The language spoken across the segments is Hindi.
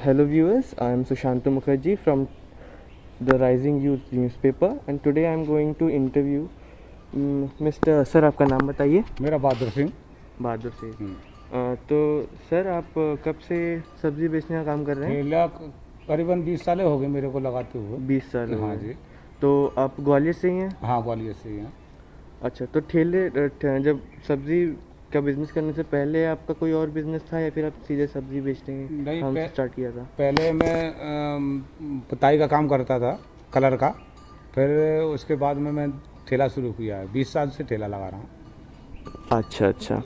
Hello viewers, I am Sushantu Mukherjee from the Rising Youth newspaper and today I am going to interview Mr. Sir आपका नाम बताइए। मेरा बहादुर सिंह। बहादुर सिंह। तो सर आप कब से सब्जी बेचने का काम कर रहे हैं? ठेला करीबन 20 साल हो गए मेरे को लगाते हुए। 20 साल हो हाँ गए। जी। तो आप ग्वालियर से ही हैं? हाँ, ग्वालियर से ही हैं। अच्छा, तो जब सब्जी का बिजनेस करने से पहले आपका कोई और बिजनेस था या फिर आप सीधे सब्जी बेचने नहीं, काम स्टार्ट किया था? पहले मैं पुताई का काम करता था, कलर का। फिर उसके बाद में मैं ठेला शुरू किया है। 20 साल से ठेला लगा रहा हूँ। अच्छा।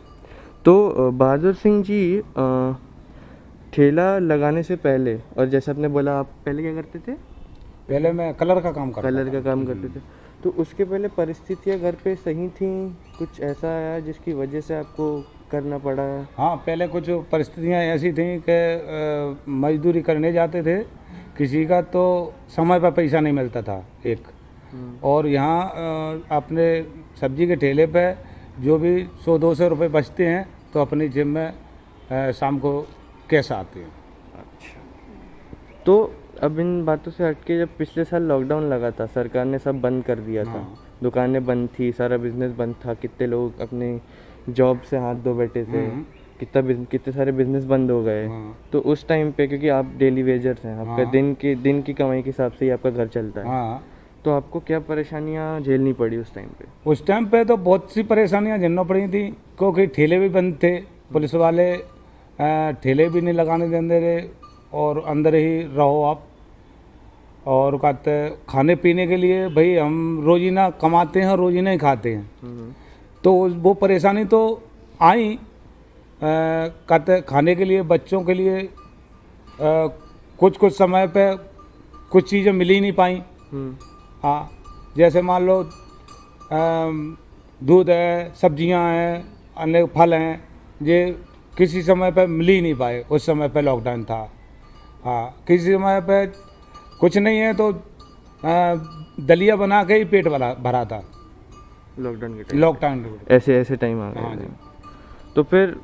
तो बहादुर सिंह जी, ठेला लगाने से पहले, और जैसे आपने बोला आप पहले क्या करते थे? पहले मैं कलर का काम करता करते थे। तो उसके पहले परिस्थितियाँ घर पे सही थी? कुछ ऐसा आया जिसकी वजह से आपको करना पड़ा? हाँ, पहले कुछ परिस्थितियाँ ऐसी थी कि मजदूरी करने जाते थे, किसी का तो समय पर पैसा नहीं मिलता था एक। और यहाँ अपने सब्जी के ठेले पे जो भी 100-200 रुपये बचते हैं तो अपनी जेब में शाम को कैश आते हैं। अच्छा, तो अब इन बातों से हटके जब पिछले साल लॉकडाउन लगा था, सरकार ने सब बंद कर दिया था, दुकानें बंद थी, सारा बिजनेस बंद था, कितने लोग अपने जॉब से हाथ धो बैठे थे, कितने सारे बिजनेस बंद हो गए। तो उस टाइम पे, क्योंकि आप डेली वेजर्स हैं, आपका दिन की कमाई के हिसाब से ही आपका घर चलता है, तो आपको क्या परेशानियां झेलनी पड़ी उस टाइम पे? उस टाइम पे तो बहुत सी परेशानियां झेलना पड़ी थी, क्योंकि ठेले भी बंद थे, पुलिस वाले ठेले भी नहीं लगाने देते थे और अंदर ही रहो आप। और कहते खाने पीने के लिए भाई हम रोजीना कमाते हैं, रोजीना ही खाते हैं, तो वो परेशानी तो आई। कहते खाने के लिए, बच्चों के लिए कुछ समय पे कुछ चीज़ें मिल ही नहीं पाई। हाँ, जैसे मान लो दूध है, सब्जियां हैं, अन्य फल हैं, ये किसी समय पे मिल ही नहीं पाए। उस समय पे लॉकडाउन था। हाँ, किसी समय पे कुछ नहीं है तो दलिया बना के ही पेट भरा था लॉकडाउन ऐसे टाइम आ गया। हाँ जी। तो फिर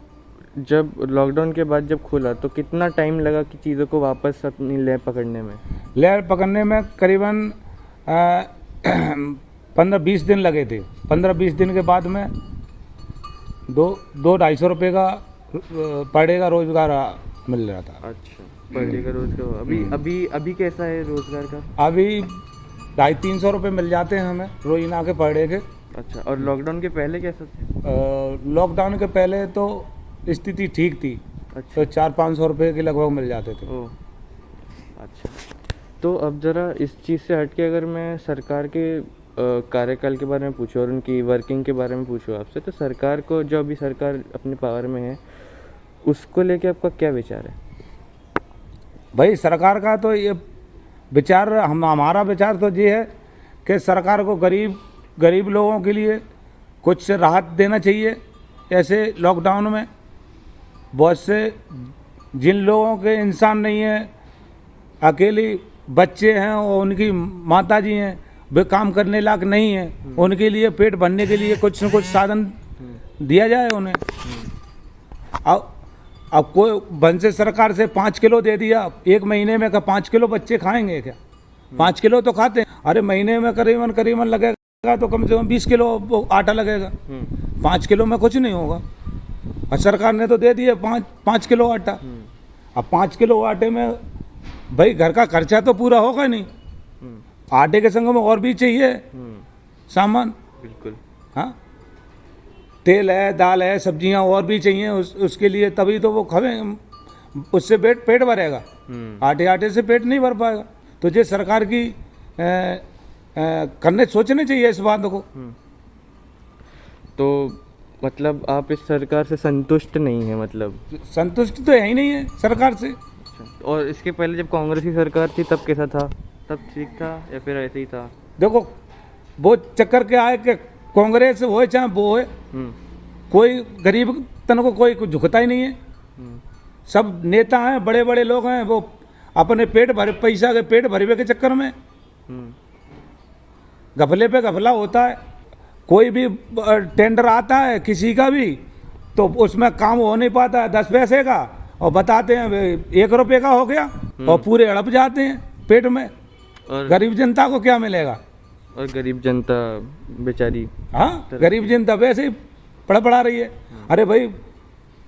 जब लॉकडाउन के बाद जब खुला तो कितना टाइम लगा कि चीज़ों को वापस अपनी लय पकड़ने में? लहर पकड़ने में करीबन 15-20 दिन लगे थे। 15-20 दिन के बाद में 200-250 रुपये का पर डे का रोजगार मिल रहा था। अच्छा, पर डे का रोजगार। अभी कैसा है रोजगार का? अभी 250-300 रुपये मिल जाते हैं हमें रोजाना के पर डे के। अच्छा, और लॉकडाउन के पहले कैसा था? लॉकडाउन के पहले तो स्थिति ठीक थी। अच्छा। तो 400-500 रुपये के लगभग मिल जाते थे। ओह, अच्छा। तो अब ज़रा इस चीज़ से हट के अगर मैं सरकार के कार्यकाल के बारे में पूछूँ और उनकी वर्किंग के बारे में पूछूँ आपसे, तो सरकार को, जो अभी सरकार अपने पावर में है, उसको लेके आपका क्या विचार है? भाई सरकार का तो ये विचार, हमारा विचार तो ये है कि सरकार को गरीब लोगों के लिए कुछ राहत देना चाहिए। ऐसे लॉकडाउन में बहुत से जिन लोगों के इंसान नहीं है, अकेली बच्चे हैं और उनकी माताजी हैं, वे काम करने लायक नहीं है, उनके लिए पेट भरने के लिए कुछ न कुछ साधन दिया जाए उन्हें। अब कोई बन से सरकार से 5 किलो दे दिया एक महीने में, का 5 किलो बच्चे खाएंगे क्या? 5 किलो तो खाते हैं। अरे महीने में करीबन लगेगा तो कम से कम 20 किलो आटा लगेगा। 5 किलो में कुछ नहीं होगा। और सरकार ने तो दे दिया 5 किलो आटा। अब 5 किलो आटे में भाई घर का खर्चा तो पूरा होगा नहीं, आटे के संग में और भी चाहिए सामान। बिल्कुल। हाँ, तेल है, दाल है, सब्जियां और भी चाहिए उसके लिए, तभी तो वो खावे, उससे पेट भरेगा। आटे से पेट नहीं भर पाएगा। तो ये सरकार की करने सोचने चाहिए इस बात को। तो मतलब आप इस सरकार से संतुष्ट नहीं है? मतलब संतुष्ट तो है ही नहीं है सरकार से। और इसके पहले जब कांग्रेस की सरकार थी तब कैसा था? तब ठीक था या फिर ऐसे ही था? देखो, वो चक्कर के आए कि कांग्रेस हो चाहे वो हो, कोई गरीब तन को कोई झुकता ही नहीं है। सब नेता हैं, बड़े बड़े लोग हैं, वो अपने पैसा के पेट भरवे के चक्कर में घपले पे घपला होता है। कोई भी टेंडर आता है किसी का भी, तो उसमें काम हो नहीं पाता है 10 पैसे का, और बताते हैं 1 रुपये का हो गया। और पूरे हड़प जाते हैं पेट में। और गरीब जनता को क्या मिलेगा? और गरीब जनता बेचारी, हाँ, गरीब जनता वैसे ही पड़ा रही है। अरे भाई,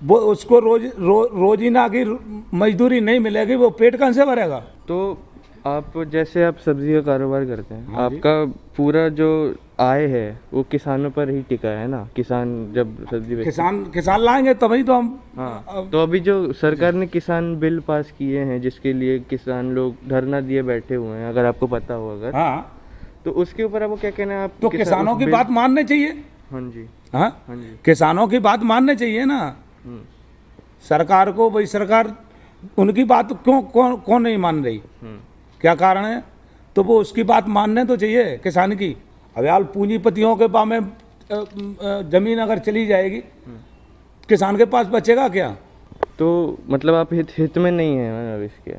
वो उसको रोजीना की मजदूरी नहीं मिलेगी, वो पेट कहाँ से भरेगा? तो आप जैसे आप सब्जी का कारोबार करते हैं, हाँ जी। आपका पूरा जो आय है वो किसानों पर ही टिका है ना? किसान जब सब्जी बेचते किसान लाएंगे तभी तो हम। हाँ, तो अभी जो सरकार ने किसान बिल पास किए हैं जिसके लिए किसान लोग धरना दिए बैठे हुए हैं, अगर आपको पता हो अगर, हाँ, तो उसके ऊपर आपको क्या कहना है? आप तो किसानों की बात माननी चाहिए। हाँ जी, हाँ, हाँ जी। किसानों की बात माननी चाहिए ना हम्म, सरकार को। भाई सरकार उनकी बात कौन नहीं मान रही? हम्म, क्या कारण है? तो वो उसकी बात मानने तो चाहिए किसान की। अब यार पूंजीपतियों के पास में जमीन अगर चली जाएगी, किसान के पास बचेगा क्या? तो मतलब आप हित में नहीं है मतलब इसके?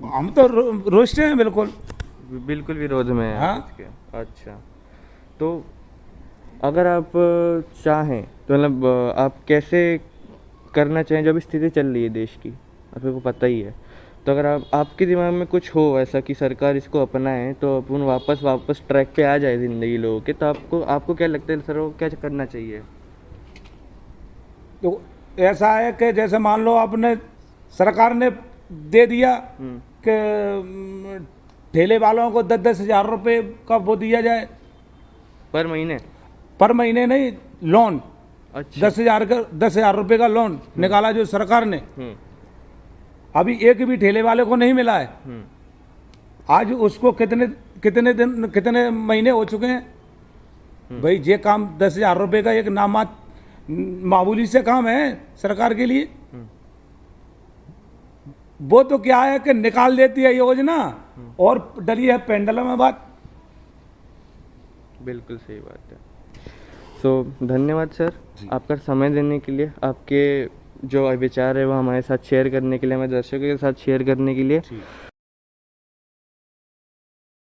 हम तो रोस्टे हैं बिल्कुल। बिल्कुल विरोध में है हाँ? इसके। अच्छा, तो अगर आप चाहें तो मतलब आप कैसे करना चाहें जब स्थिति चल रही है देश की, आपको पता ही है, तो अगर आपके दिमाग में कुछ हो ऐसा कि सरकार इसको अपनाए तो अपन वापस ट्रैक पे आ जाए ज़िंदगी लोगों के, तो आपको क्या लगता है सर, वो क्या करना चाहिए? तो ऐसा है कि जैसे मान लो आपने, सरकार ने दे दिया कि ठेले वालों को 10-10 हज़ार रुपये का वो दिया जाए पर महीने? पर महीने नहीं, लोन। अच्छा। 10,000 रुपये का लोन निकाला जो सरकार ने। अभी एक भी ठेले वाले को नहीं मिला है। आज उसको कितने महीने हो चुके हैं? भाई ये काम 10,000 रुपये का एक मामूली से काम है सरकार के लिए। वो तो क्या है कि निकाल देती है योजना और डली है पेंडुलम में बात। बिल्कुल सही बात है। तो धन्यवाद सर आपका समय देने के लिए, आपके जो विचार है वो हमारे साथ शेयर करने के लिए, हमारे दर्शकों के साथ शेयर करने के लिए।